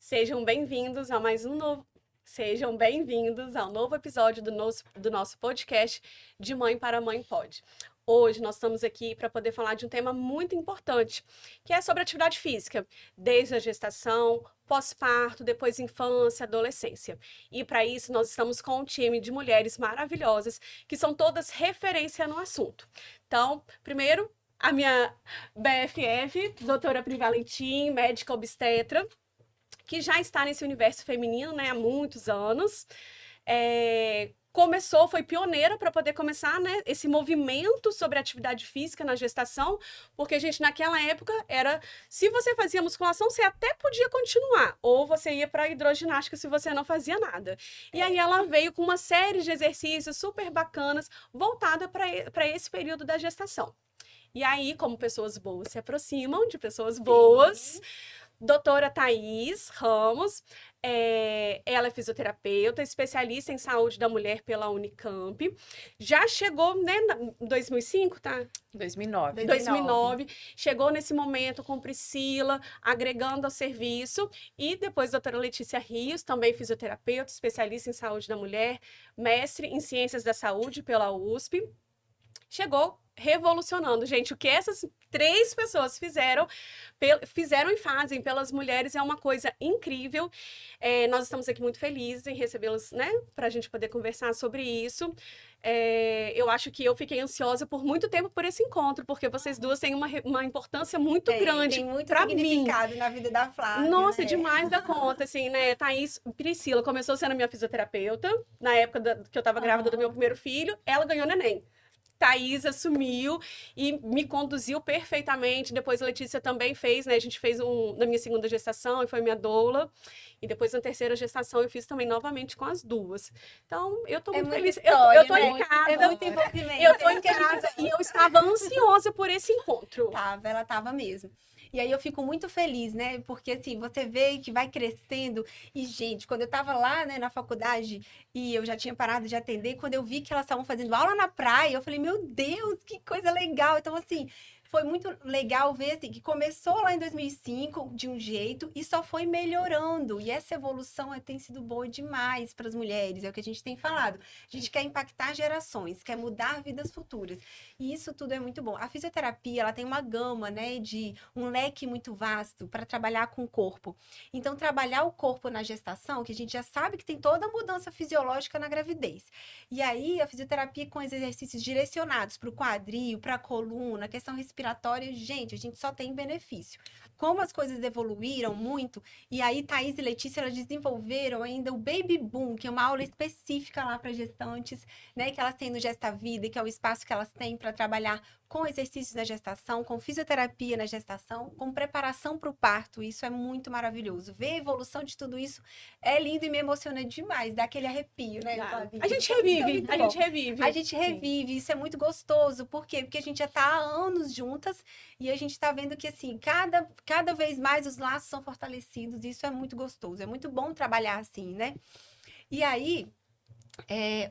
Sejam bem-vindos a mais um novo. Sejam bem-vindos ao novo episódio do nosso podcast de Mãe para Mãe Pode. Hoje nós estamos aqui para poder falar de um tema muito importante, que é sobre atividade física, desde a gestação, pós-parto, depois infância, adolescência. E para isso nós estamos com um time de mulheres maravilhosas, que são todas referência no assunto. Então, primeiro, a minha BFF, doutora Pri Valentim, médica obstetra, que já está nesse universo feminino, né, há muitos anos. Foi pioneira para poder começar, né, esse movimento sobre atividade física na gestação, porque, gente, naquela época se você fazia musculação, você até podia continuar, ou você ia para hidroginástica se você não fazia nada. E aí ela veio com uma série de exercícios super bacanas, voltada para esse período da gestação. E aí, como pessoas boas se aproximam de pessoas boas, doutora Thaís Ramos, ela é fisioterapeuta, especialista em saúde da mulher pela Unicamp. Já chegou, né, em 2005, tá? 2009. Chegou nesse momento com Priscila, agregando ao serviço. E depois, doutora Letícia Rios, também fisioterapeuta, especialista em saúde da mulher, mestre em ciências da saúde pela USP. Chegou revolucionando, gente. O que essas 3 pessoas fizeram e fazem pelas mulheres é uma coisa incrível. Nós estamos aqui muito felizes em recebê-las, né, para a gente poder conversar sobre isso. Eu acho que eu fiquei ansiosa por muito tempo por esse encontro, porque vocês duas têm uma importância muito grande tem muito para mim. significado na vida da Flávia, Nossa, né? demais da conta, assim, né? Thaís, Priscila começou sendo minha fisioterapeuta, na época que eu estava grávida do meu primeiro filho, ela ganhou neném. Thaís assumiu e me conduziu perfeitamente. Depois a Letícia também fez, né? A gente fez na minha segunda gestação e foi minha doula. E depois na terceira gestação eu fiz também novamente com as duas. Então, eu tô muito feliz. História, eu tô né? em casa. É muito envolvimento. Eu tô em casa e eu estava ansiosa por esse encontro. Ela tava mesmo. E aí eu fico muito feliz, né? Porque assim, você vê que vai crescendo. E, gente, quando eu tava lá, né, na faculdade, e eu já tinha parado de atender, quando eu vi que elas estavam fazendo aula na praia, eu falei, meu Deus, que coisa legal. Então, assim, foi muito legal ver assim, que começou lá em 2005 de um jeito e só foi melhorando. E essa evolução tem sido boa demais para as mulheres, é o que a gente tem falado. A gente quer impactar gerações, quer mudar vidas futuras. E isso tudo é muito bom. A fisioterapia, ela tem uma gama, né, de um leque muito vasto para trabalhar com o corpo. Então, trabalhar o corpo na gestação, que a gente já sabe que tem toda a mudança fisiológica na gravidez. E aí, a fisioterapia com os exercícios direcionados para o quadril, para a coluna, questão respiratória, gente, a gente só tem benefício. Como as coisas evoluíram muito, e aí Thaís e Letícia, elas desenvolveram ainda o Baby Boom, que é uma aula específica lá para gestantes, né, que elas têm no Gesta Vida, que é o espaço que elas têm para trabalhar com exercícios na gestação, com fisioterapia na gestação, com preparação para o parto. Isso é muito maravilhoso. Ver a evolução de tudo isso é lindo e me emociona demais, dá aquele arrepio, né, Flavinha? A gente revive, a gente revive. A gente revive, isso é muito gostoso. Por quê? Porque a gente já está há anos juntas e a gente está vendo que, assim, cada vez mais os laços são fortalecidos. E isso é muito gostoso. É muito bom trabalhar assim, né? E aí,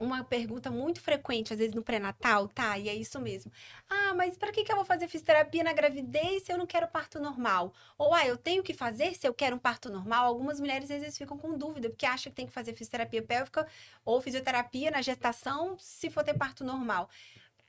uma pergunta muito frequente, às vezes no pré-natal, tá? E é isso mesmo. Ah, mas para que eu vou fazer fisioterapia na gravidez se eu não quero parto normal? Ou, eu tenho que fazer se eu quero um parto normal? Algumas mulheres às vezes ficam com dúvida, porque acham que tem que fazer fisioterapia pélvica ou fisioterapia na gestação se for ter parto normal.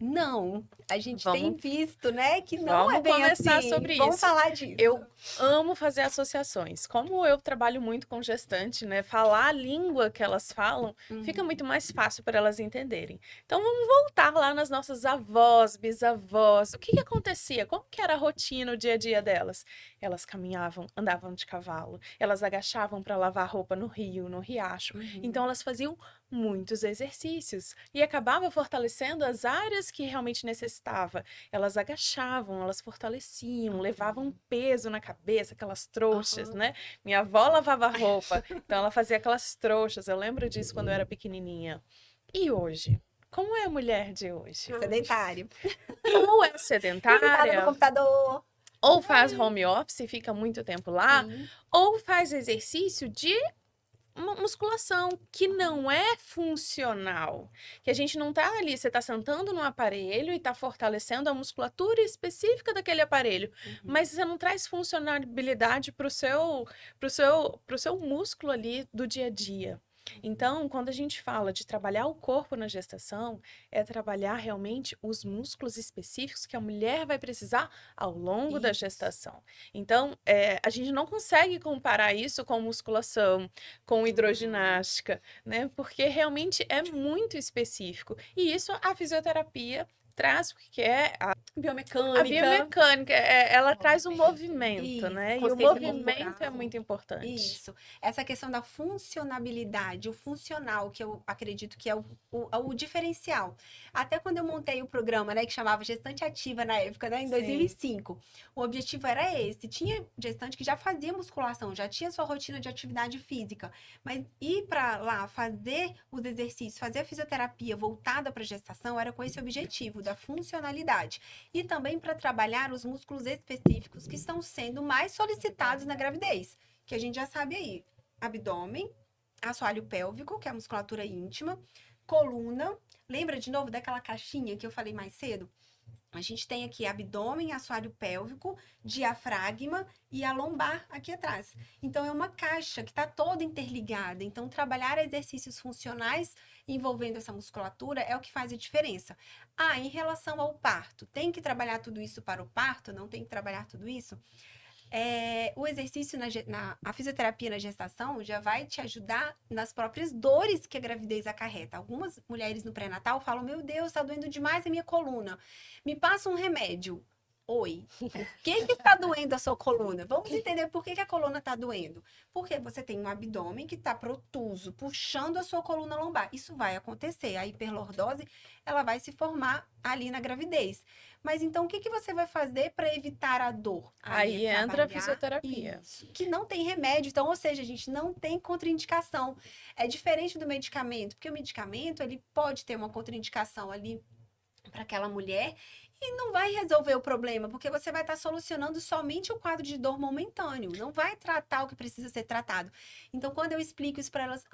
Não, a gente tem visto, né, que não é bem assim. Vamos conversar sobre isso. Vamos falar disso. Eu amo fazer associações. Como eu trabalho muito com gestante, né, falar a língua que elas falam fica muito mais fácil para elas entenderem. Então vamos voltar lá nas nossas avós, bisavós. O que acontecia? Como que era a rotina, o dia a dia delas? Elas caminhavam, andavam de cavalo, elas agachavam para lavar roupa no rio, no riacho. Então elas faziam muitos exercícios e acabava fortalecendo as áreas que realmente necessitava. Elas agachavam, elas fortaleciam, levavam peso na cabeça, aquelas trouxas, né? Minha avó lavava roupa, então ela fazia aquelas trouxas. Eu lembro disso quando eu era pequenininha. E hoje? Como é a mulher de hoje? Sedentário. Ou é sedentária, no computador. ou faz home office e fica muito tempo lá, ou faz exercício de uma musculação que não é funcional, que a gente não tá ali, você tá sentando no aparelho e tá fortalecendo a musculatura específica daquele aparelho, mas você não traz funcionalidade pro seu músculo ali do dia a dia. Então, quando a gente fala de trabalhar o corpo na gestação, é trabalhar realmente os músculos específicos que a mulher vai precisar ao longo da Isso. gestação. Então, a gente não consegue comparar isso com musculação, com hidroginástica, né? Porque realmente é muito específico. E isso a fisioterapia traz, porque é a Biomecânica. biomecânica, ela traz o movimento, né? E o consciência movimento é corporal. muito importante. Isso. Essa questão da funcionalidade, o funcional, que eu acredito que é o diferencial. Até quando eu montei o programa, né, que chamava Gestante Ativa na época, né, em Sim. 2005, o objetivo era esse. Tinha gestante que já fazia musculação, já tinha sua rotina de atividade física, mas ir para lá fazer os exercícios, fazer a fisioterapia voltada para a gestação era com esse objetivo da funcionalidade. E também para trabalhar os músculos específicos que estão sendo mais solicitados na gravidez, que a gente já sabe aí, abdômen, assoalho pélvico, que é a musculatura íntima, coluna, lembra de novo daquela caixinha que eu falei mais cedo? A gente tem aqui abdômen, assoalho pélvico, diafragma e a lombar aqui atrás. Então, é uma caixa que está toda interligada. Então, trabalhar exercícios funcionais envolvendo essa musculatura é o que faz a diferença. Ah, em relação ao parto, tem que trabalhar tudo isso para o parto? Não tem que trabalhar tudo isso? O exercício, a fisioterapia na gestação já vai te ajudar nas próprias dores que a gravidez acarreta. Algumas mulheres no pré-natal falam, meu Deus, tá doendo demais a minha coluna. Me passa um remédio. Oi, por que está doendo a sua coluna? Vamos entender por que a coluna está doendo. Porque você tem um abdômen que está protuso, puxando a sua coluna lombar. Isso vai acontecer. A hiperlordose, ela vai se formar ali na gravidez. Mas então, o que você vai fazer para evitar a dor? Aí entra a trabalhar fisioterapia. isso, que não tem remédio. Então, ou seja, a gente não tem contraindicação. É diferente do medicamento, porque o medicamento, ele pode ter uma contraindicação ali para aquela mulher e não vai resolver o problema, porque você vai estar solucionando somente o quadro de dor momentâneo, não vai tratar o que precisa ser tratado. Então, quando eu explico isso para elas,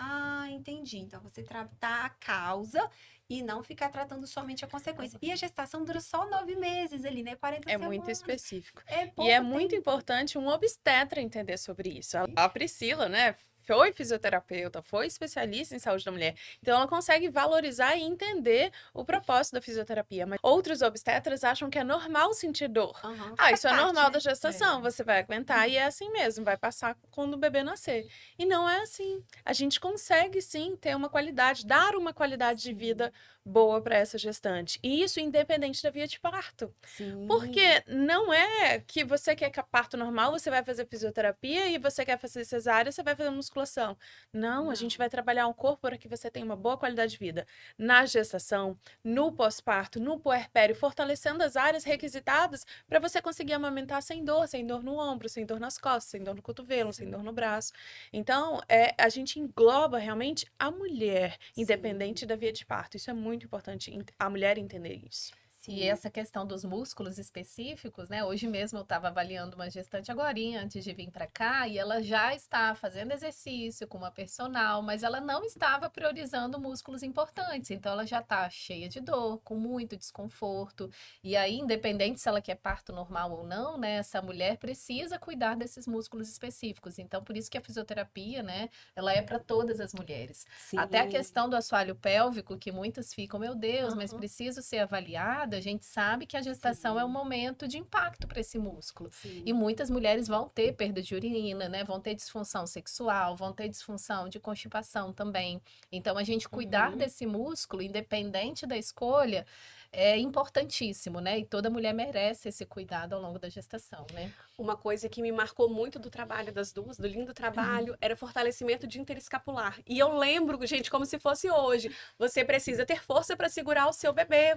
entendi. Então, você tratar a causa e não ficar tratando somente a consequência. E a gestação dura só 9 meses ali, né? 40 É semanas. muito específico. É E pouco é muito tempo. importante um obstetra entender sobre isso. A Priscila, né, foi fisioterapeuta, foi especialista em saúde da mulher. Então, ela consegue valorizar e entender o propósito da fisioterapia. Mas outros obstetras acham que é normal sentir dor. Aham, Ah, faz isso é parte, normal né? da gestação, você vai aguentar e é assim mesmo, vai passar quando o bebê nascer. E não é assim. A gente consegue sim ter uma qualidade, dar uma qualidade de vida boa para essa gestante. E isso independente da via de parto. Sim. Porque não é que você quer parto normal, você vai fazer fisioterapia e você quer fazer cesárea, você vai fazer musculação. Não, a gente vai trabalhar o corpo para que você tenha uma boa qualidade de vida. Na gestação, no pós-parto, no puerpério, fortalecendo as áreas requisitadas para você conseguir amamentar sem dor no ombro, sem dor nas costas, sem dor no cotovelo, sem dor no braço. Então, a gente engloba realmente a mulher, independente da via de parto. Isso é muito importante, a mulher entender isso. E essa questão dos músculos específicos, né? Hoje mesmo eu estava avaliando uma gestante agorinha antes de vir para cá e ela já está fazendo exercício com uma personal, mas ela não estava priorizando músculos importantes. Então ela já está cheia de dor, com muito desconforto. E aí, independente se ela quer parto normal ou não, né? Essa mulher precisa cuidar desses músculos específicos. Então por isso que a fisioterapia, né? Ela é para todas as mulheres. Sim. Até a questão do assoalho pélvico, que muitas ficam, meu Deus, mas Aham. preciso ser avaliada. A gente sabe que a gestação é um momento de impacto para esse músculo. Sim. E muitas mulheres vão ter perda de urina, né? Vão ter disfunção sexual, vão ter disfunção de constipação também. Então, a gente cuidar desse músculo, independente da escolha, é importantíssimo, né? E toda mulher merece esse cuidado ao longo da gestação, né? Uma coisa que me marcou muito do trabalho das duas, do lindo trabalho, era fortalecimento de interescapular. E eu lembro, gente, como se fosse hoje. Você precisa ter força para segurar o seu bebê,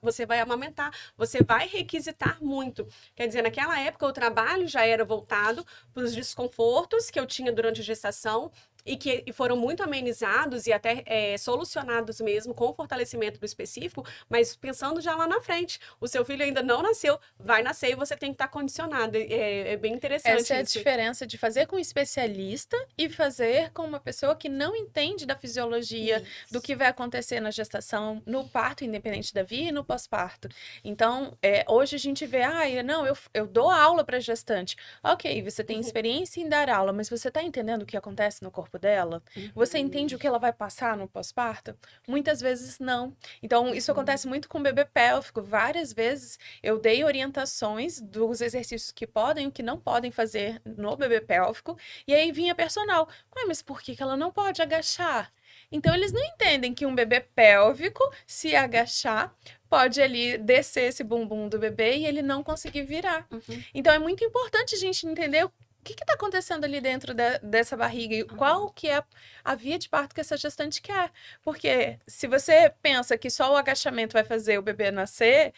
você vai amamentar, você vai requisitar muito. Quer dizer, naquela época o trabalho já era voltado para os desconfortos que eu tinha durante a gestação, e que foram muito amenizados e até solucionados mesmo com o fortalecimento do específico, mas pensando já lá na frente. O seu filho ainda não nasceu, vai nascer e você tem que estar condicionado. É bem interessante Essa é a isso. diferença de fazer com um especialista e fazer com uma pessoa que não entende da fisiologia, do que vai acontecer na gestação, no parto, independente da via, e no pós-parto. Então, hoje a gente vê, não, eu dou aula para gestante. Ok, você tem experiência em dar aula, mas você está entendendo o que acontece no corpo dela? Você entende o que ela vai passar no pós-parto? Muitas vezes não. Então, isso acontece muito com o bebê pélvico. Várias vezes eu dei orientações dos exercícios que podem e o que não podem fazer no bebê pélvico, e aí vinha personal. Ué, mas por que ela não pode agachar? Então, eles não entendem que um bebê pélvico, se agachar, pode ali descer esse bumbum do bebê e ele não conseguir virar. Então, é muito importante a gente entender o que está acontecendo ali dentro dessa barriga e qual que é a via de parto que essa gestante quer. Porque se você pensa que só o agachamento vai fazer o bebê nascer,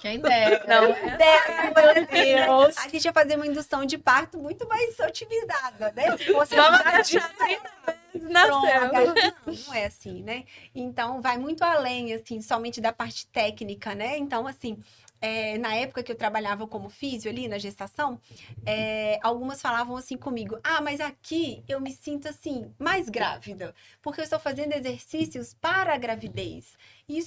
Quem dera. não Meu Deus. A gente ia fazer uma indução de parto muito mais otimizada, né? Se fosse Vamos agachar, nasceu. não é assim, né? Então, vai muito além, assim, somente da parte técnica, né? Então, assim, na época que eu trabalhava como físio ali na gestação, algumas falavam assim comigo, mas aqui eu me sinto, assim, mais grávida, porque eu estou fazendo exercícios para a gravidez.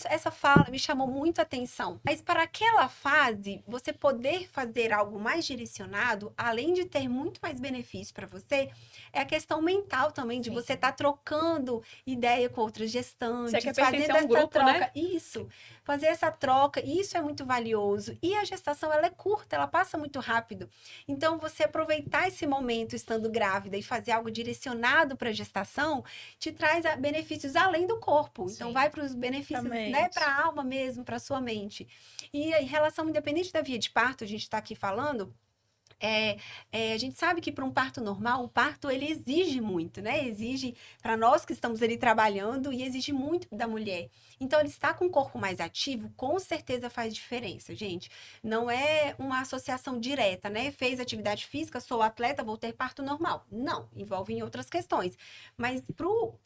Essa fala me chamou muito a atenção. Mas para aquela fase, você poder fazer algo mais direcionado, além de ter muito mais benefício para você, é a questão mental também, de você estar trocando ideia com outras gestantes, Você quer pertencer fazendo a um grupo, troca. né? Isso, fazer essa troca, isso é muito valioso. E a gestação, ela é curta, ela passa muito rápido. Então, você aproveitar esse momento estando grávida e fazer algo direcionado para a gestação, te traz benefícios além do corpo. Então, vai para os benefícios, né, para a alma mesmo, para a sua mente. E em relação, independente da via de parto, a gente está aqui falando, a gente sabe que para um parto normal, o parto ele exige muito, né? Exige para nós que estamos ali trabalhando e exige muito da mulher. Então, ele está com o corpo mais ativo, com certeza faz diferença, gente. Não é uma associação direta, né? Fez atividade física, sou atleta, vou ter parto normal. Não, envolve em outras questões. Mas pro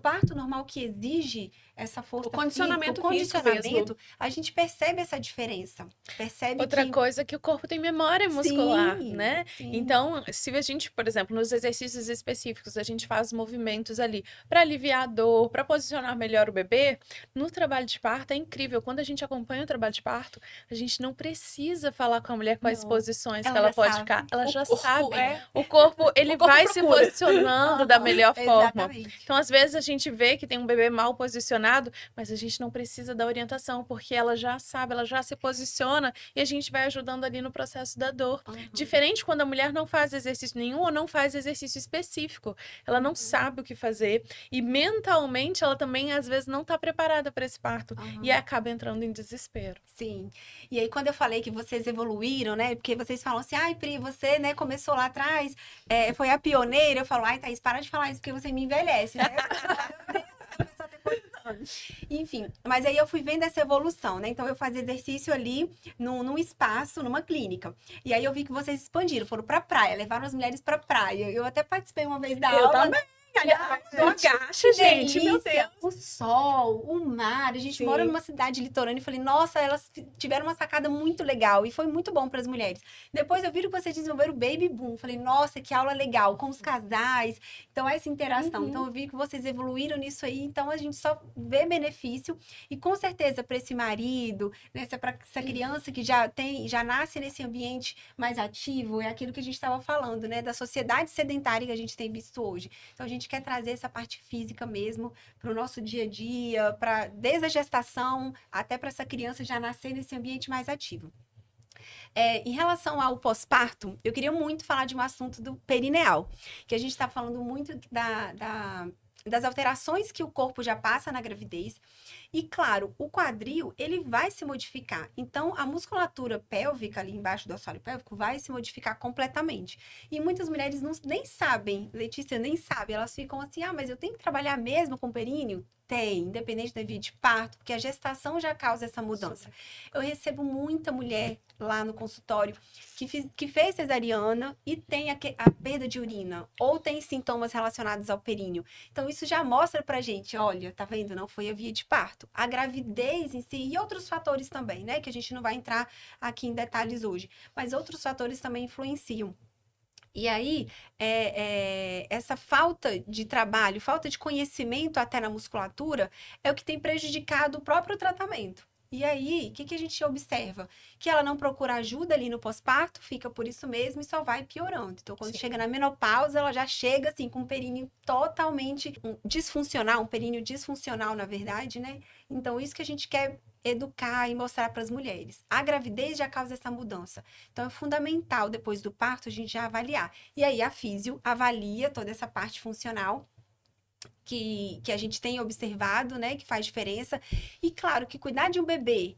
parto normal que exige essa força O condicionamento física, físico mesmo. a gente percebe essa diferença. Percebe Outra coisa é que o corpo tem memória muscular, Sim, né? sim. Então, se a gente, por exemplo, nos exercícios específicos, a gente faz movimentos ali para aliviar a dor, para posicionar melhor o bebê, no trabalho de parto é incrível. Quando a gente acompanha o trabalho de parto, a gente não precisa falar com a mulher quais Não. posições Ela que ela já pode sabe. ficar. Ela já corpo sabe. é- O corpo, ele O corpo vai se procura. posicionando da melhor forma. Exatamente. Então, às vezes, a gente vê que tem um bebê mal posicionado, mas a gente não precisa da orientação, porque ela já sabe, ela já se posiciona e a gente vai ajudando ali no processo da dor. Diferente quando a mulher não faz exercício nenhum ou não faz exercício específico. Ela não sabe o que fazer e mentalmente ela também, às vezes, não está preparada para esse parto e acaba entrando em desespero. Sim. E aí, quando eu falei que vocês evoluíram, né? Porque vocês falam assim, ai, Pri, você, né, começou lá atrás, foi a pioneira. Eu falo, ai, Thaís, para de falar isso, porque você me envelhece, né? Começou a ter quantos anos? Enfim, mas aí eu fui vendo essa evolução, né? Então, eu fazia exercício ali num espaço, numa clínica. E aí, eu vi que vocês expandiram, foram pra praia, levaram as mulheres pra praia. Eu até participei uma vez da Eu aula. também. Aliás, do agacha, Que gente, meu delícia! Deus. O sol, o mar. A gente Sim. mora numa cidade litorânea e falei, nossa, elas tiveram uma sacada muito legal e foi muito bom para as mulheres. Depois eu vi que vocês desenvolveram o Baby Boom. Falei, nossa, que aula legal, com os casais. Então, essa interação. Então, eu vi que vocês evoluíram nisso aí. Então, a gente só vê benefício. E com certeza, para esse marido, né, para essa criança que já nasce nesse ambiente mais ativo, é aquilo que a gente estava falando, né? Da sociedade sedentária que a gente tem visto hoje. Então, a gente quer trazer essa parte física mesmo para o nosso dia a dia, desde a gestação até para essa criança já nascer nesse ambiente mais ativo. Em relação ao pós-parto, eu queria muito falar de um assunto do perineal, que a gente está falando muito das alterações que o corpo já passa na gravidez. E, claro, o quadril, ele vai se modificar. Então, a musculatura pélvica ali embaixo do assoalho pélvico vai se modificar completamente. E muitas mulheres nem sabem, Letícia nem sabe, elas ficam assim, mas eu tenho que trabalhar mesmo com períneo? Tem, independente da via de parto, porque a gestação já causa essa mudança. Eu recebo muita mulher lá no consultório que fez cesariana e tem a perda de urina, ou tem sintomas relacionados ao períneo. Então, isso já mostra pra gente, olha, tá vendo? Não foi a via de parto. A gravidez em si e outros fatores também, né? Que a gente não vai entrar aqui em detalhes hoje. Mas outros fatores também influenciam. E aí, essa falta de trabalho, falta de conhecimento até na musculatura, é o que tem prejudicado o próprio tratamento. E aí, o que a gente observa? Que ela não procura ajuda ali no pós-parto, fica por isso mesmo e só vai piorando. Então, quando chega na menopausa, ela já chega assim com um períneo totalmente disfuncional, um períneo disfuncional, na verdade, né? Então, isso que a gente quer educar e mostrar para as mulheres. A gravidez já causa essa mudança. Então, é fundamental, depois do parto, a gente já avaliar. E aí, a físio avalia toda essa parte funcional que a gente tem observado, né, que faz diferença. E claro que cuidar de um bebê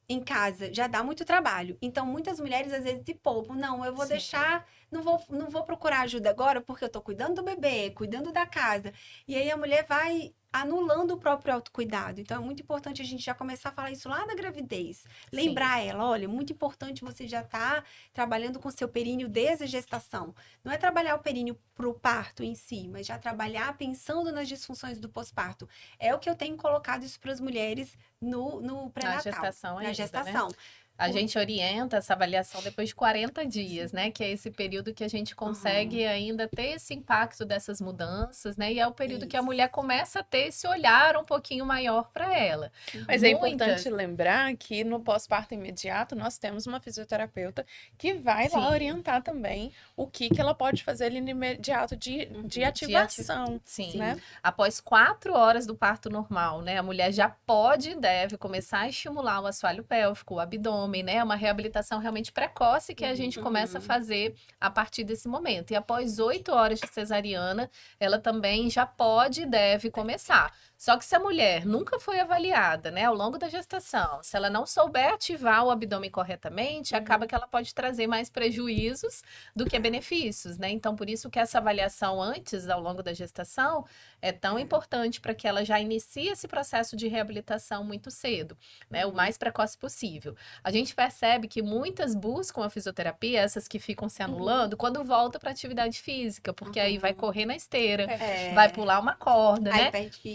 em casa já dá muito trabalho. Então, muitas mulheres às vezes se poupam. Não, eu vou deixar, não vou procurar ajuda agora porque eu tô cuidando do bebê, cuidando da casa. E aí a mulher vai anulando o próprio autocuidado. Então, é muito importante a gente já começar a falar isso lá na gravidez. Lembrar ela, olha, muito importante você já estar trabalhando com seu períneo desde a gestação. Não é trabalhar o períneo para o parto em si, mas já trabalhar pensando nas disfunções do pós-parto. É o que eu tenho colocado isso para as mulheres no pré-natal. Na gestação ainda, Na gestação. Né? A gente orienta essa avaliação depois de 40 dias, né? Que é esse período que a gente consegue ainda ter esse impacto dessas mudanças, né? E é o período que a mulher começa a ter esse olhar um pouquinho maior para ela. Mas é importante lembrar que no pós-parto imediato nós temos uma fisioterapeuta que vai lá orientar também o que ela pode fazer ali no imediato de ativação. Sim. Né? Após 4 horas do parto normal, né? A mulher já pode e deve começar a estimular o assoalho pélvico, o abdômen, né? É uma reabilitação realmente precoce que a gente começa a fazer a partir desse momento. E após 8 horas de cesariana, ela também já pode e deve começar. Só que se a mulher nunca foi avaliada, né, ao longo da gestação, se ela não souber ativar o abdômen corretamente, acaba que ela pode trazer mais prejuízos do que benefícios, né? Então, por isso que essa avaliação antes, ao longo da gestação, é tão importante para que ela já inicie esse processo de reabilitação muito cedo, né? O mais precoce possível. A gente percebe que muitas buscam a fisioterapia, essas que ficam se anulando, quando volta para atividade física, porque aí vai correr na esteira, vai pular uma corda, né?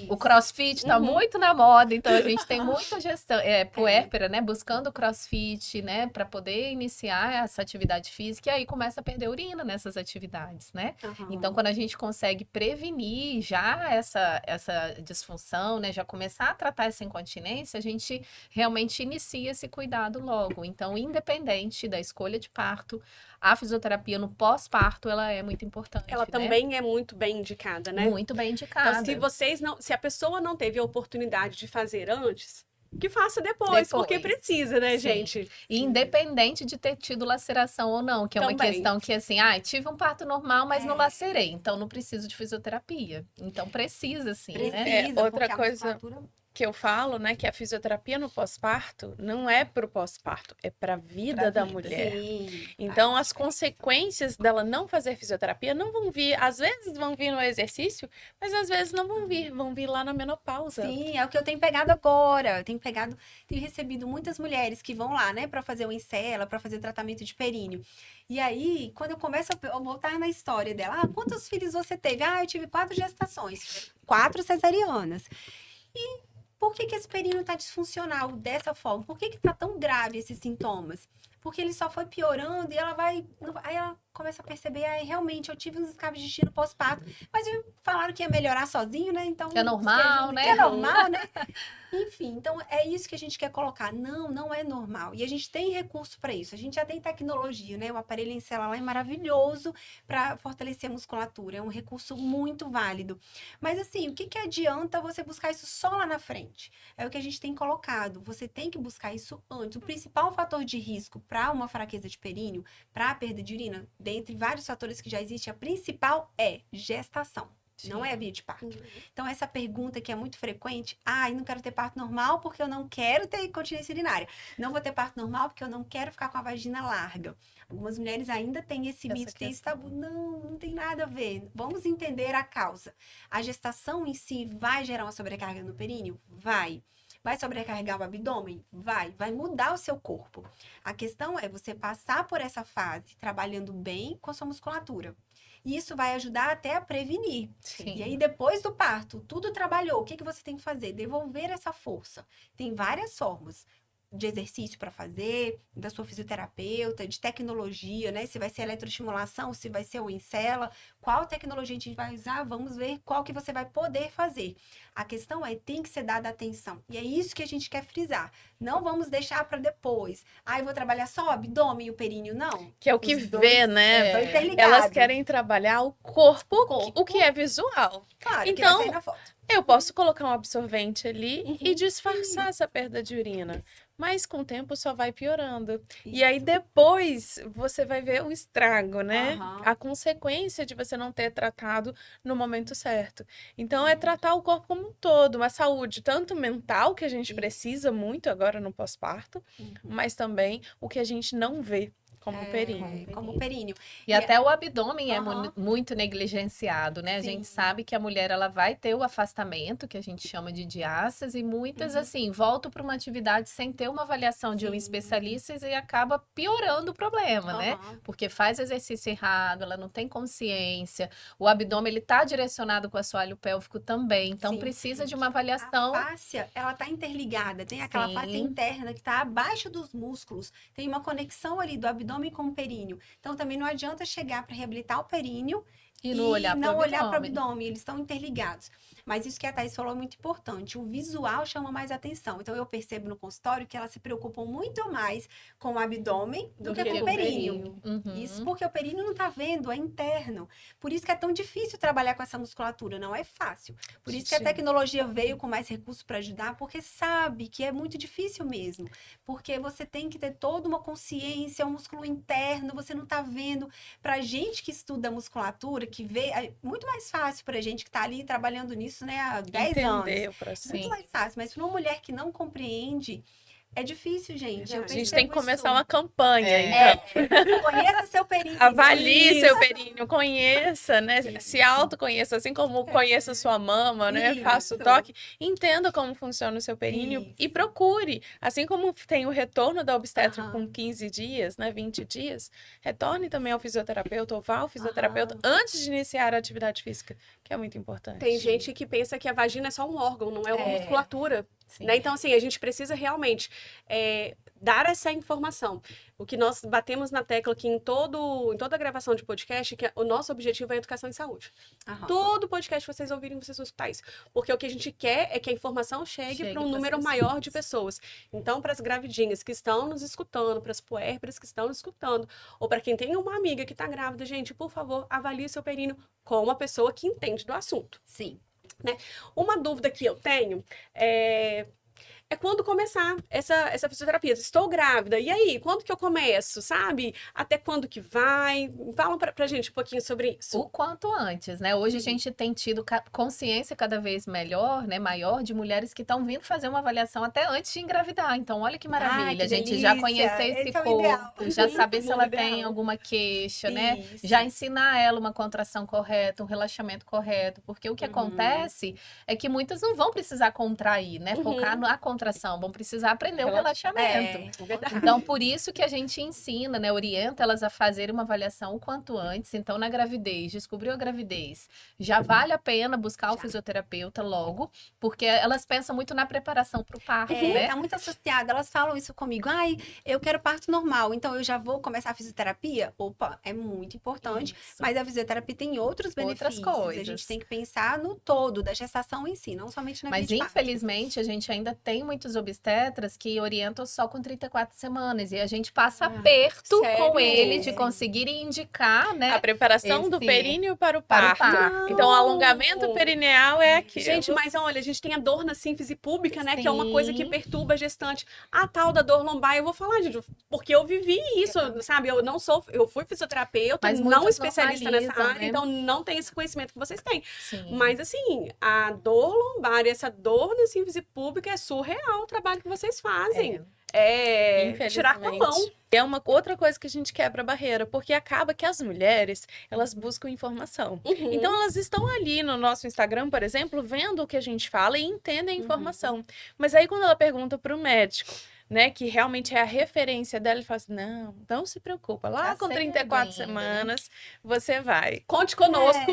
O crossfit tá muito na moda, então a gente tem muita gestão, puérpera, né? Buscando o crossfit, né? Para poder iniciar essa atividade física e aí começa a perder urina nessas atividades, né? Então, quando a gente consegue prevenir já essa disfunção, né? Já começar a tratar essa incontinência, a gente realmente inicia esse cuidado logo. Então, independente da escolha de parto, a fisioterapia no pós-parto, ela é muito importante. Ela também é muito bem indicada, né? Muito bem indicada. Então, se a pessoa não teve a oportunidade de fazer antes, que faça depois. Porque precisa, né, gente? E independente de ter tido laceração ou não, que é uma questão que assim, tive um parto normal, mas não lacerei, então não preciso de fisioterapia. Então precisa sim, né? Outra coisa que eu falo, né, que a fisioterapia no pós-parto não é pro pós-parto, é pra vida da mulher. Sim, então, as consequências dela não fazer fisioterapia não vão vir, às vezes vão vir no exercício, mas às vezes não vão vir lá na menopausa. Sim, é o que eu tenho pegado agora. Tenho recebido muitas mulheres que vão lá, né, pra fazer o Encela, pra fazer o tratamento de períneo. E aí, quando eu começo a voltar na história dela, quantos filhos você teve? Eu tive 4 gestações, 4 cesarianas. E por que esse períneo está disfuncional dessa forma? Por que tá tão grave esses sintomas? Porque ele só foi piorando e aí ela começa a perceber, realmente, eu tive uns escapes de destino pós-parto, mas falaram que ia melhorar sozinho, né? Então, que é normal, né? Que é normal, né? Enfim, então é isso que a gente quer colocar. Não é normal. E a gente tem recurso para isso. A gente já tem tecnologia, né? O aparelho Encela lá é maravilhoso para fortalecer a musculatura. É um recurso muito válido. Mas assim, o que adianta você buscar isso só lá na frente? É o que a gente tem colocado. Você tem que buscar isso antes. O principal fator de risco para uma fraqueza de períneo, para a perda de urina, dentre vários fatores que já existem, a principal é gestação. Não é a via de parto. Uhum. Então, essa pergunta que é muito frequente, eu não quero ter parto normal porque eu não quero ter incontinência urinária. Não vou ter parto normal porque eu não quero ficar com a vagina larga. Algumas mulheres ainda têm esse Essa mito, tem esse questão. tabu. Não tem nada a ver. Vamos entender a causa. A gestação em si vai gerar uma sobrecarga no períneo? Vai. Vai sobrecarregar o abdômen? Vai. Vai mudar o seu corpo. A questão é você passar por essa fase trabalhando bem com a sua musculatura. E isso vai ajudar até a prevenir. Sim. E aí, depois do parto, tudo trabalhou. O que você tem que fazer? Devolver essa força. Tem várias formas de exercício para fazer, da sua fisioterapeuta, de tecnologia, né? Se vai ser eletroestimulação, se vai ser o Encela, qual tecnologia a gente vai usar, vamos ver qual que você vai poder fazer. A questão é, tem que ser dada atenção. E é isso que a gente quer frisar. Não vamos deixar para depois. Eu vou trabalhar só o abdômen e o períneo, não. Que é o que Os dois vê, né? Estão interligados. Elas querem trabalhar o corpo, o que é visual. Claro, que Então, vai sair na foto. Eu posso colocar um absorvente ali e disfarçar Isso. essa perda de urina. Mas com o tempo só vai piorando. E Isso. aí depois você vai ver o estrago, né? Aham. A consequência de você não ter tratado no momento certo. Então é tratar o corpo como um todo, uma saúde tanto mental, que a gente Isso. precisa muito agora no pós-parto, Uhum. mas também o que a gente não vê, como o períneo. Como o períneo. E até o abdômen é Aham. muito negligenciado, né? A Sim. gente sabe que a mulher ela vai ter o afastamento, que a gente chama de diástase, e muitas, assim, voltam para uma atividade sem ter uma avaliação de um Sim. especialista e acaba piorando o problema, né? Aham. Porque faz exercício errado, ela não tem consciência, o abdômen ele tá direcionado com o assoalho pélvico também, então Sim. precisa de uma A avaliação. fáscia, ela tá interligada. Tem aquela Sim. fáscia interna que tá abaixo dos músculos. Tem uma conexão ali do abdômen com o períneo. Então, também não adianta chegar para reabilitar o períneo E não olhar pro não olhar para o abdômen. abdômen. Eles estão interligados. Mas isso que a Thaís falou é muito importante. O visual chama mais atenção. Então, eu percebo no consultório que elas se preocupam muito mais com o abdômen do que com o períneo. Uhum. Isso porque o períneo não tá vendo, é interno. Por isso que é tão difícil trabalhar com essa musculatura, não é fácil. Por isso que a Sim. tecnologia veio com mais recursos para ajudar, porque sabe que é muito difícil mesmo. Porque você tem que ter toda uma consciência, um músculo interno, você não tá vendo. Pra gente que estuda musculatura, que vê, é muito mais fácil pra gente que tá ali trabalhando nisso, né, há 10 anos. Entender o processo. Muito mais fácil, mas para uma mulher que não compreende, é difícil, gente. Eu A gente tem que percebo começar isso. uma campanha, então. Conheça seu períneo. Avalie Isso. seu períneo, conheça, né? Se Isso. autoconheça, assim como conheça sua mama, né? Faça o Isso. toque, entenda como funciona o seu períneo e Isso. procure. Assim como tem o retorno da obstetra Aham. com 15 dias, né? 20 dias, retorne também ao fisioterapeuta ou vá ao fisioterapeuta Aham. antes de iniciar a atividade física, que é muito importante. Tem gente que pensa que a vagina é só um órgão, não é uma É. musculatura. Sim. Né? Então, assim, a gente precisa realmente dar essa informação. O que nós batemos na tecla aqui em toda a gravação de podcast, que o nosso objetivo é a educação em saúde. Aham. Todo podcast que vocês ouvirem, vocês vão escutar isso. Porque o que a gente quer é que a informação chegue Chegue para um pras número pessoas. maior de pessoas. Então, para as gravidinhas que estão nos escutando, para as puérperas que estão nos escutando, ou para quem tem uma amiga que está grávida, gente, por favor, avalie seu períneo com uma pessoa que entende do assunto. Sim. Uma dúvida que eu tenho é quando começar essa fisioterapia. Estou grávida, e aí? Quando que eu começo, sabe? Até quando que vai? Fala pra gente um pouquinho sobre isso. O quanto antes, né? Hoje a gente tem tido consciência cada vez melhor, né? Maior de mulheres que estão vindo fazer uma avaliação até antes de engravidar. Então, olha que maravilha. que a gente já delícia. conhecer esse Esse é o corpo, ideal. já saber se Mundo ela ideal. tem alguma queixa, né? Isso. Já ensinar ela uma contração correta, um relaxamento correto. Porque o que Uhum. acontece é que muitas não vão precisar contrair, né? Uhum. Focar na contração, vão precisar aprender o Relaxar. relaxamento. É. Verdade. Então, por isso que a gente ensina, né, orienta elas a fazerem uma avaliação o quanto antes. Então, na gravidez, descobriu a gravidez, já vale a pena buscar o Já. fisioterapeuta logo, porque elas pensam muito na preparação para o parto, né? Tá muito associado. Elas falam isso comigo. Eu quero parto normal, então eu já vou começar a fisioterapia? Opa, é muito importante. Isso. Mas a fisioterapia tem outros Outras benefícios. A coisas. gente tem que pensar no todo da gestação em si, não somente na Mas via de parto. infelizmente a gente ainda tem muitos obstetras que orientam só com 34 semanas. E a gente passa aperto sério? com ele de conseguir indicar, né? A preparação do Esse- períneo para o para o parto. parto. Então, o alongamento perineal é aquilo. Gente, mas olha, a gente tem a dor na sínfise púbica, né? Que é uma coisa que Sim. perturba a gestante. A tal da dor lombar, eu vou falar, gente, porque eu vivi isso, sabe? Eu fui fisioterapeuta, Mas não muitos especialista nessa normalizam, área, né? então não tenho esse conhecimento que vocês têm. Sim. Mas assim, a dor lombar e essa dor na sínfise púbica é surreal o trabalho que vocês fazem. É tirar com a mão. Infelizmente. É uma outra coisa que a gente quebra a barreira, porque acaba que as mulheres, elas buscam informação. Uhum. Então, elas estão ali no nosso Instagram, por exemplo, vendo o que a gente fala e entendem a informação. Mas aí, quando ela pergunta para o médico, né, que realmente é a referência dela, ele fala assim, não se preocupa, lá Tá com cedo 34 ainda, né? semanas, você vai. Conte conosco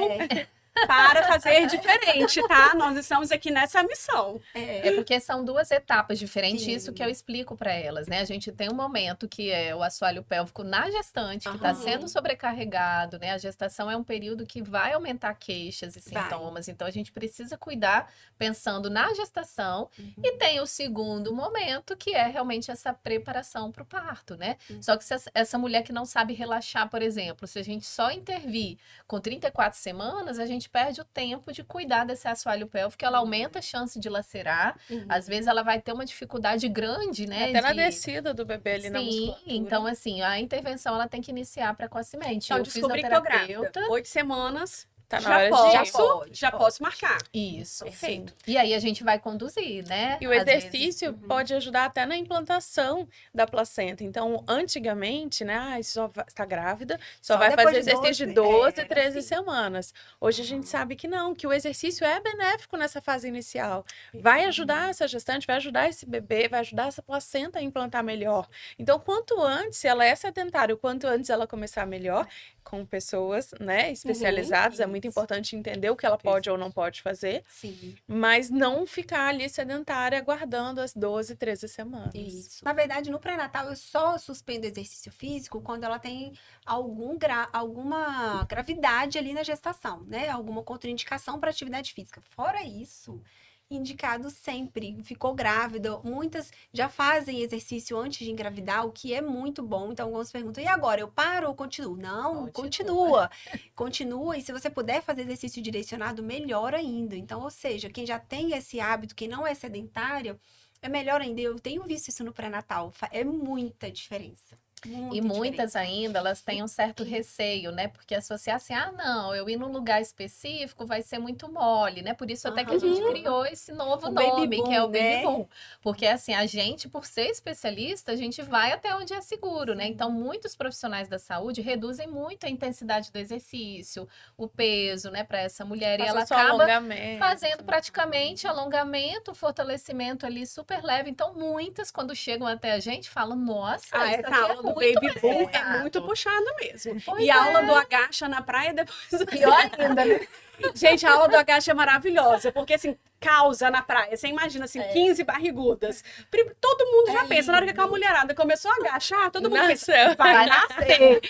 É, para fazer diferente, tá? Nós estamos aqui nessa missão. É porque são duas etapas diferentes, Sim. isso que eu explico para elas, né? A gente tem um momento que é o assoalho pélvico na gestante, que está Aham. sendo sobrecarregado, né? A gestação é um período que vai aumentar queixas e Vai. sintomas, então a gente precisa cuidar pensando na gestação. E tem o segundo momento, que é realmente essa preparação para o parto, né? Só que se essa mulher que não sabe relaxar, por exemplo, se a gente só intervir com 34 semanas, a gente perde o tempo de cuidar desse assoalho pélvico, ela aumenta a chance de lacerar. Às vezes ela vai ter uma dificuldade grande, né? Até na de- descida do bebê ali na Sim, musculatura. então assim, a intervenção ela tem que iniciar precocemente. Então, Eu descobri que tô grávida. fisioterapeuta, 8 semanas, Tá na já hora posso, de... já pode. posso marcar. Isso. Perfeito. E aí a gente vai conduzir, né? E o Às vezes- exercício pode ajudar até na implantação da placenta. Então, antigamente, né, está grávida, só Só vai depois fazer de exercício de 12, 12, era 13 assim. semanas. Hoje a gente sabe que não, que o exercício é benéfico nessa fase inicial. Vai ajudar essa gestante, vai ajudar esse bebê, vai ajudar essa placenta a implantar melhor. Então, quanto antes, se ela é sedentária, o quanto antes ela começar melhor, com pessoas, né, especializadas, é muito isso. importante entender o que ela pode ou não pode fazer, Sim, mas não ficar ali sedentária aguardando as 12, 13 semanas. isso. Na verdade, no pré-natal, eu só suspendo exercício físico quando ela tem alguma gravidade ali na gestação, né? Alguma contraindicação para atividade física. Fora isso, indicado sempre. Ficou grávida. Muitas já fazem exercício antes de engravidar, o que é muito bom. Então, alguns perguntam, e agora, eu paro ou continuo? Não, Continua. Continua. E se você puder fazer exercício direcionado, melhor ainda. Então, ou seja, quem já tem esse hábito, quem não é sedentário, é melhor ainda. Eu tenho visto isso no pré-natal. É muita diferença. E muitas ainda, elas têm um certo receio, né? Porque associar assim, não, eu ir num lugar específico vai ser muito mole, né? Por isso até que a gente Aham. criou esse novo O baby nome, que é o boom, Baby né? Boom. Porque assim, a gente, por ser especialista, a gente vai até onde é seguro, né? Então, muitos profissionais da saúde reduzem muito a intensidade do exercício, o peso, né, para essa mulher. E Faça ela só acaba alongamento. fazendo praticamente alongamento, fortalecimento ali super leve. Então, muitas, quando chegam até a gente, falam, nossa, Ah, isso essa aqui é aula do muito Baby mais Boom é pesado. muito puxada mesmo. Pois E a aula é. do agacha na praia depois. Pior ainda, né? Gente, a aula do agacha é maravilhosa, porque assim, causa na praia. Você imagina assim, 15 barrigudas. Todo mundo já pensa, na hora que aquela mulherada começou a agachar, todo mundo pensa, Nasceu. vai nascer.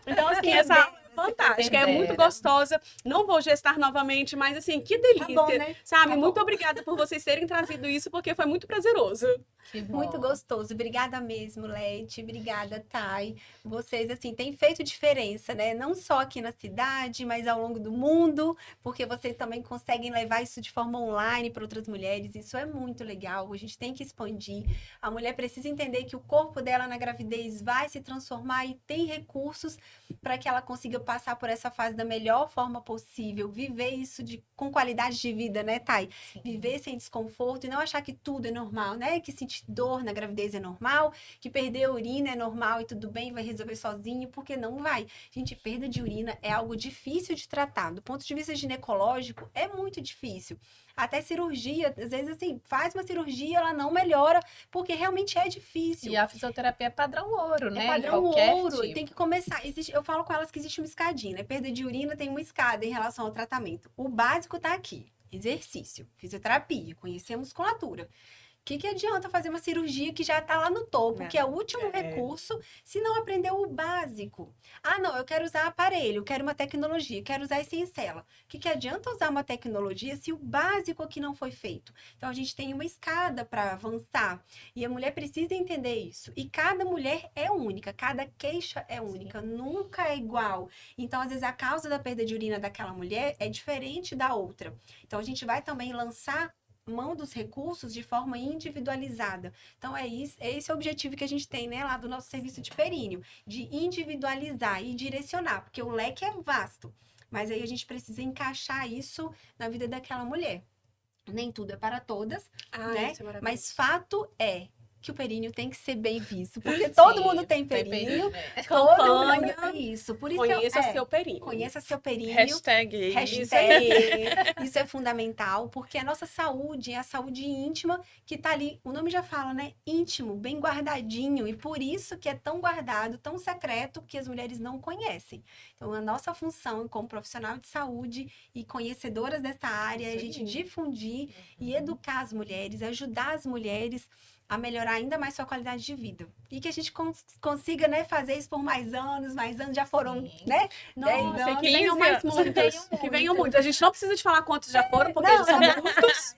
Então, assim, Quem essa dera, aula é fantástica, é quem muito dera. gostosa. Não vou gestar novamente, mas assim, que delícia. Tá bom, né? Sabe? Tá Muito bom. obrigada por vocês terem trazido isso, porque foi muito prazeroso. Que bom. Muito gostoso. Obrigada mesmo, Leti. Obrigada, Thay. Vocês, assim, têm feito diferença, né? Não só aqui na cidade, mas ao longo do mundo, porque vocês também conseguem levar isso de forma online para outras mulheres. Isso é muito legal. A gente tem que expandir. A mulher precisa entender que o corpo dela na gravidez vai se transformar e tem recursos para que ela consiga passar por essa fase da melhor forma possível, viver isso com qualidade de vida, né, Thay? Sim. Viver sem desconforto e não achar que tudo é normal, né? Que sentir dor na gravidez é normal, que perder a urina é normal e tudo bem, vai resolver sozinho, porque não vai. Gente, perda de urina é algo difícil de tratar. Do ponto de vista ginecológico, é muito difícil. Até cirurgia, às vezes assim, faz uma cirurgia, ela não melhora, porque realmente é difícil. E a fisioterapia é padrão ouro, né? É Em padrão qualquer ouro, tipo. tem que começar. Eu falo com elas que existe uma escadinha, né? Perda de urina tem uma escada em relação ao tratamento. O básico tá aqui: exercício, fisioterapia, conhecer a musculatura. que adianta fazer uma cirurgia que já está lá no topo, que é o último É. recurso, se não aprendeu o básico? Ah, não, eu quero usar aparelho, eu quero uma tecnologia, quero usar esse Encela. O que adianta usar uma tecnologia se o básico aqui não foi feito? Então, a gente tem uma escada para avançar e a mulher precisa entender isso. E cada mulher é única, cada queixa é única, nunca é igual. Então, às vezes, a causa da perda de urina daquela mulher é diferente da outra. Então, a gente vai também lançar mão dos recursos de forma individualizada. Então, esse é o objetivo que a gente tem, né, lá do nosso serviço de períneo, de individualizar e direcionar, porque o leque é vasto, mas aí a gente precisa encaixar isso na vida daquela mulher. Nem tudo é para todas, né? Isso é maravilhoso. Mas fato é que o períneo tem que ser bem visto, porque todo Sim, mundo tem tem períneo, né? todo Campanha, mundo tem isso. Por isso Conheça seu períneo. conheça seu períneo. Hashtag. Hashtag, isso é fundamental, porque a nossa saúde é a saúde íntima que tá ali, o nome já fala, né? Íntimo, bem guardadinho, e por isso que é tão guardado, tão secreto, que as mulheres não conhecem. Então, a nossa função como profissional de saúde e conhecedoras dessa área é a gente difundir e educar as mulheres, ajudar as mulheres a melhorar ainda mais sua qualidade de vida. E que a gente consiga, né, fazer isso por mais anos, já foram, Sim. né? Nossa, 10 e anos. que venham mais 15 muitos. Que venham muitos. A gente não precisa de falar quantos já foram, porque eles são muitos.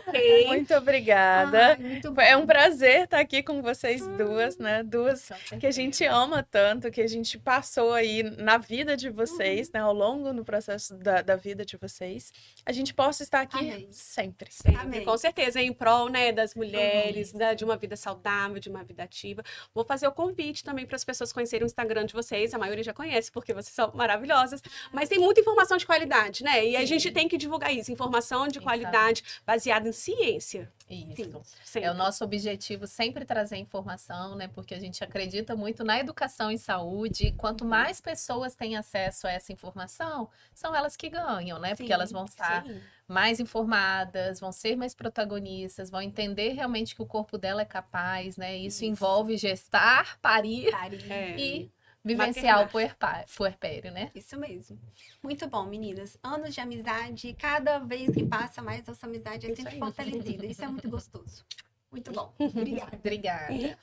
Ok. Muito obrigada. Ai, muito bom. É um prazer estar aqui com vocês duas, né? Duas Com que a gente ama tanto, que a gente passou aí na vida de vocês, né? Ao longo do processo da vida de vocês. A gente possa estar aqui Amém. sempre. Sempre, Amém. com certeza, em prol, né, das mulheres, de uma vida saudável, de uma vida ativa. Vou fazer o convite também para as pessoas conhecerem o Instagram de vocês. A maioria já conhece, porque vocês são maravilhosas. Mas tem muita informação de qualidade, né? E a Sim. gente tem que divulgar isso. Informação de qualidade, baseada em ciência. Isso. Sempre. É o nosso objetivo sempre trazer informação, né? Porque a gente acredita muito na educação em saúde. E quanto mais pessoas têm acesso a essa informação, são elas que ganham, né? Porque Sim, elas vão estar Sim. mais informadas, vão ser mais protagonistas, vão entender realmente que o corpo dela é capaz, né? Isso envolve gestar, parir É. e vivenciar o Maternar. puerpério, né? Isso mesmo. Muito bom, meninas. Anos de amizade, e cada vez que passa mais, nossa amizade é Isso sempre aí. fortalecida. Isso é muito gostoso. Muito bom. Obrigada. Obrigada.